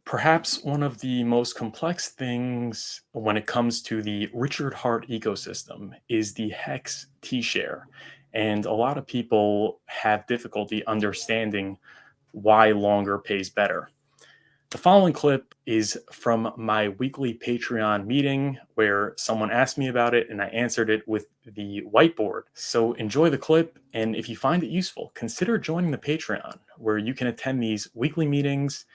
Perhaps one of the most complex things when it comes to the Richard Hart ecosystem is the HEX T-share. And a lot of people have difficulty understanding why longer pays better. The following clip is from my weekly Patreon meeting where someone asked me about it and I answered it with the whiteboard. So enjoy the clip, and if you find it useful, consider joining the Patreon where you can attend these weekly meetings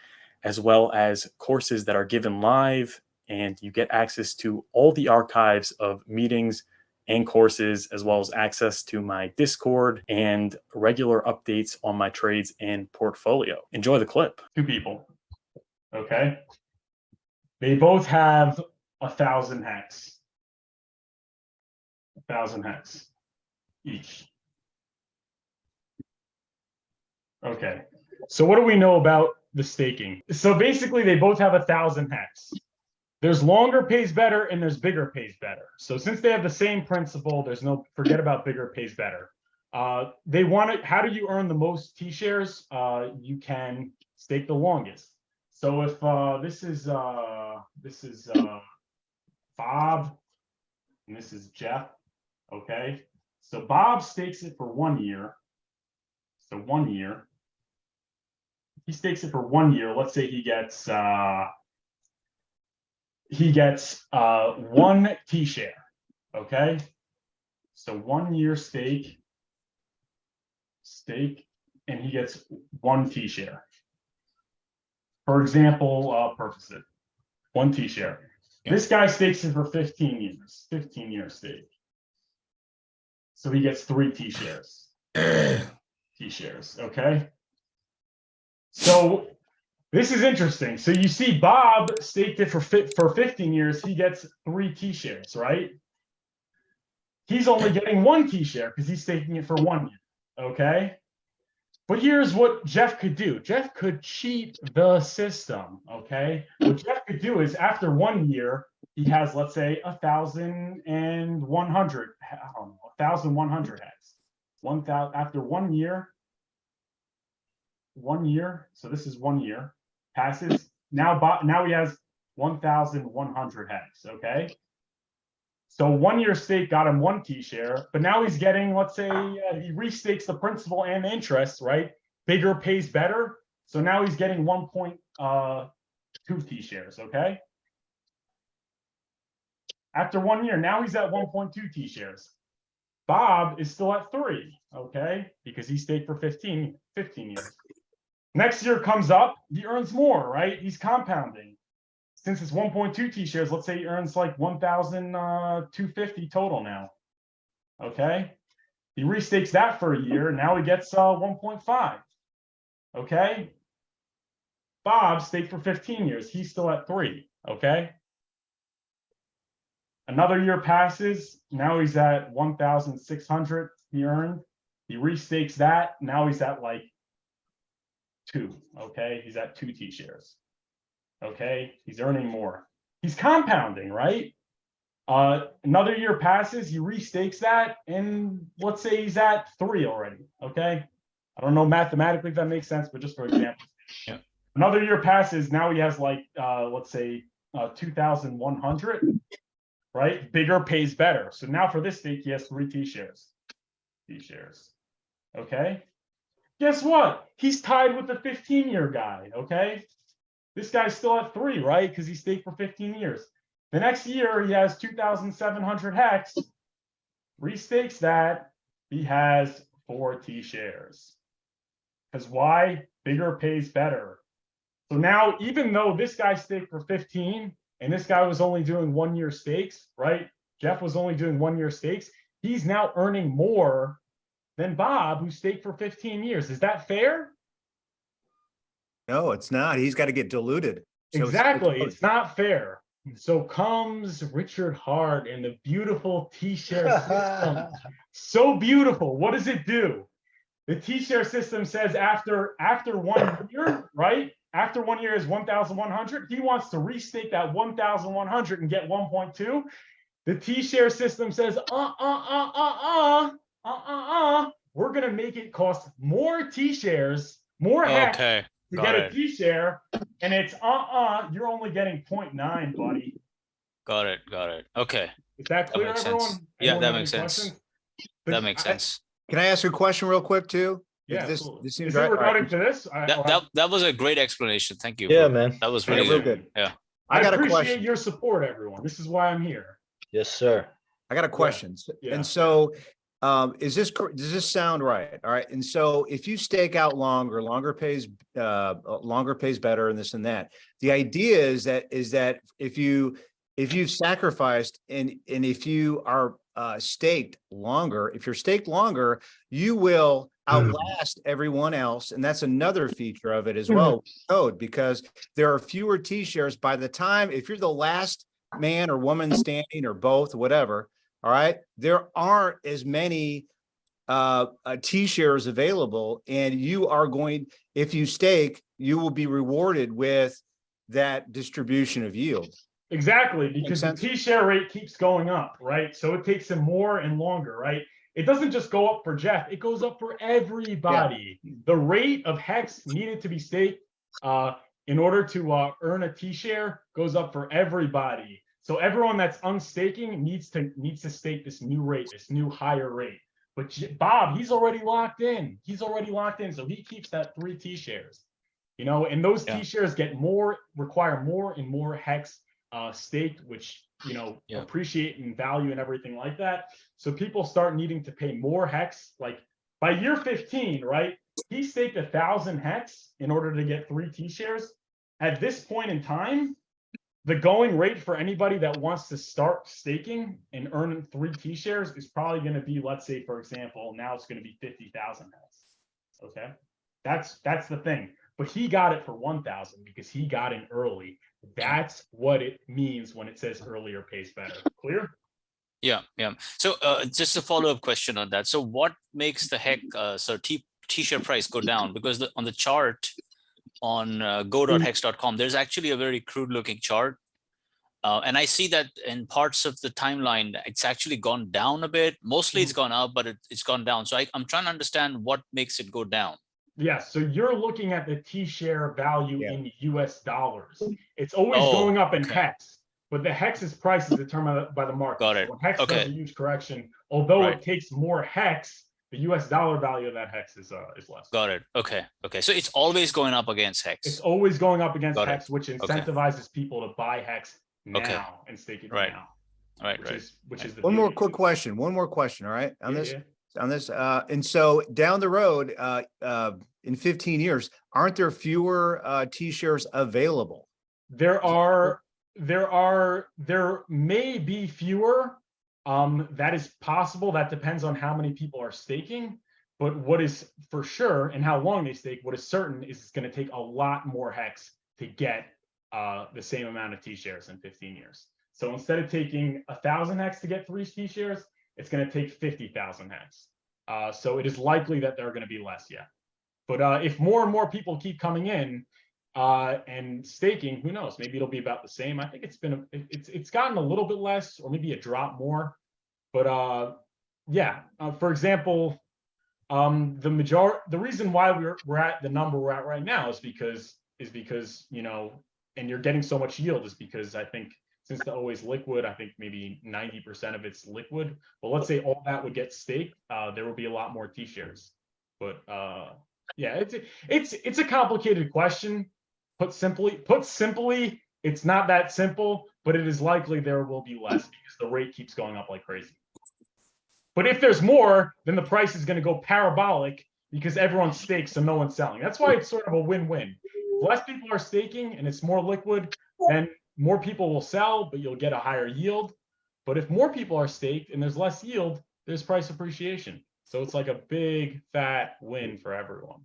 as well as courses that are given live, and you get access to all the archives of meetings and courses, as well as access to my Discord and regular updates on my trades and portfolio. Enjoy the clip. Two people. Okay. They both have 1,000 hex. 1,000 hex each. Okay. So what do we know about the staking? So basically they both have 1,000 hex. There's longer pays better and there's bigger pays better. So since they have the same principle, there's no forget about bigger pays better. They want it. How do you earn the most T-shares? You can stake the longest. So if this is Bob and this is Jeff, okay. So Bob stakes it for 1 year. So 1 year. He stakes it for 1 year. Let's say he gets 1 T-share. Okay. So 1 year stake, and he gets 1 T-share. For example, purposes, 1 T-share. Yeah. This guy stakes it for 15 years, 15-year stake. So he gets 3 T-shares. T-shares, okay? So this is interesting. So you see Bob staked it for 15 years. He gets 3 T-shares, right? He's only getting 1 T-share because he's staking it for 1 year, okay? But here's what Jeff could do. Jeff could cheat the system, okay? What Jeff could do is after 1 year, he has, let's say, 1,100, 1,100 heads. 1,000 after 1 year, 1 year. So this is 1 year passes. Now he has 1,100 heads, okay? So 1 year stake got him 1 T-share, but now he's getting, let's say, he restakes the principal and the interest, right? Bigger pays better. So now he's getting 1.2 T-shares, okay? After 1 year, now he's at 1.2 T-shares. Bob is still at 3, okay? Because he staked for 15 years. Next year comes up, he earns more, right? He's compounding. Since it's 1.2 T-shares, let's say he earns like 1,250 total now. Okay. He restakes that for a year. Now he gets 1.5. Okay. Bob staked for 15 years. He's still at 3. Okay. Another year passes. Now he's at 1,600 he earned. He restakes that. Now he's at like 2. Okay. He's at 2 T-shares. Okay, he's earning more. He's compounding, right? Another year passes, he restakes that, and let's say he's at 3 already. Okay, I don't know mathematically if that makes sense, but just for example, yeah. Another year passes, now he has like let's say 2,100, right? Bigger pays better. So now for this stake, he has 3 T-shares. Okay. Guess what? He's tied with the 15-year guy. Okay. This guy's still at 3, right? Because he staked for 15 years. The next year, he has 2,700 hex. Restakes that. He has 4 T-shares. Because why? Bigger pays better. So now, even though this guy staked for 15, and this guy was only doing 1 year stakes, right? Jeff was only doing 1 year stakes. He's now earning more than Bob, who staked for 15 years. Is that fair? No, it's not. He's got to get diluted. So exactly. It's not fair. So comes Richard Hart and the beautiful T-share system. So beautiful. What does it do? The T-share system says after 1 year, right? After 1 year is 1,100. He wants to restake that 1,100 and get 1.2. The T-share system says, we're going to make it cost more T-shares, more hex. Okay. to Got get a it. T-share, and it's you're only getting 0.9, buddy. Got it. Got it. Okay. Is that That clear, makes everyone? sense. Yeah, Anyone that have makes any sense. questions? That makes sense. Can I ask you a question real quick too? Yeah, This absolutely. seems Is right. it All right. regarding to this? That was a great explanation. Thank you. Yeah, Furu. man. That was Yeah, really real good. good. Yeah. I got a appreciate question. your support, everyone. This is why I'm here. Yes, sir. I got a question. Yeah. And so, does this sound right? All right. And so if you stake out longer pays better and this and that. The idea is that if you've sacrificed and if you are staked longer, if you're staked longer, you will outlast everyone else. And that's another feature of it as well, code, because there are fewer T-shares by the time, if you're the last man or woman standing or both, whatever, all right, there aren't as many T-shares available, and you are going, if you stake, you will be rewarded with that distribution of yield. Exactly, because the T-share rate keeps going up, right? So it takes him more and longer, right? It doesn't just go up for Jeff, it goes up for everybody. Yeah. The rate of HEX needed to be staked in order to earn a T-share goes up for everybody. So everyone that's unstaking needs to stake this new rate, this new higher rate. But Bob, he's already locked in. So he keeps that 3 T-shares. You know, and those T-shares require more and more HEX staked, which, you know, appreciate in value and everything like that. So people start needing to pay more HEX. Like by year 15, right? He staked 1,000 HEX in order to get 3 T-shares. At this point in time, the going rate for anybody that wants to start staking and earn 3 T-shares is probably going to be, let's say, for example, now it's going to be 50,000 HEX. Okay, that's the thing. But he got it for 1,000 because he got in early. That's what it means when it says earlier pays better. Clear? Yeah. So just a follow-up question on that. So what makes the HEX T-share price go down? Because on the chart on go.hex.com, there's actually a very crude-looking chart. And I see that in parts of the timeline, it's actually gone down a bit. Mostly it's gone up, but it's gone down. So I'm trying to understand what makes it go down. Yeah, so you're looking at the T-share value in US dollars. It's always going up in HEX, but the HEX's price is determined by the market. Got it. So when HEX does a huge correction, although it takes more HEX, the US dollar value of that HEX is less. Got it. Okay. So it's always going up against HEX. It's always going up against HEX, which incentivizes people to buy HEX now and stake it now. Which is the one more quick question. All right, on this. And so down the road, in 15 years, aren't there fewer T-shares available? There may be fewer. That is possible. That depends on how many people are staking. But what is for sure, and how long they stake, what is certain is it's going to take a lot more HEX to get the same amount of T-shares in 15 years. So instead of taking 1,000 HEX to get 3 T-shares, it's going to take 50,000 HEX. So it is likely that there are going to be less, But if more and more people keep coming in and staking, who knows? Maybe it'll be about the same. I think it's gotten a little bit less, or maybe a drop more. But for example, the reason why we're at the number we're at right now is because you know, and you're getting so much yield is because I think since the always liquid, I think maybe 90% of it's liquid. But let's say all that would get staked, there will be a lot more T-shares. But it's a complicated question. Put simply, it's not that simple, but it is likely there will be less because the rate keeps going up like crazy. But if there's more, then the price is going to go parabolic because everyone stakes, so no one's selling. That's why it's sort of a win-win. If less people are staking and it's more liquid, then more people will sell, but you'll get a higher yield. But if more people are staked and there's less yield, there's price appreciation. So it's like a big fat win for everyone.